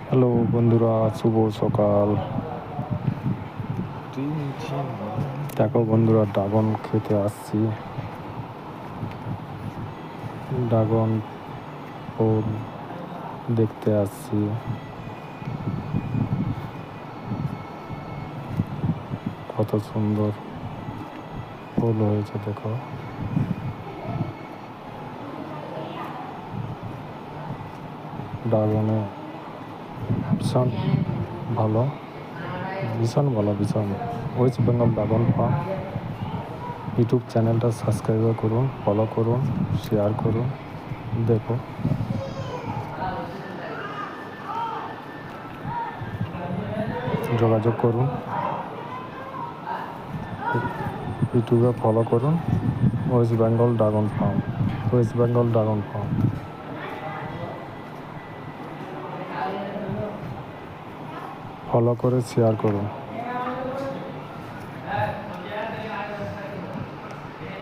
Hello বন্ধুরা, শুভ সকাল। দেখো বন্ধুরা, ড্রাগন খেতে আসছি। ড্রাগন ফল দেখতে আসছি। কত সুন্দর ফুল হয়েছে দেখো। ড্রাগনে ভীষণ ভালো, ভীষণ ভালো, ভীষণ। West Bengal dragon farm YouTube চ্যানেলটা সাবস্ক্রাইব করুন, ফলো করুন, শেয়ার করুন। দেখো, যোগাযোগ করুন, ইউটিউবে ফলো করুন। West Bengal dragon farm, West Bengal dragon farm. Follow করে শেয়ার করুন।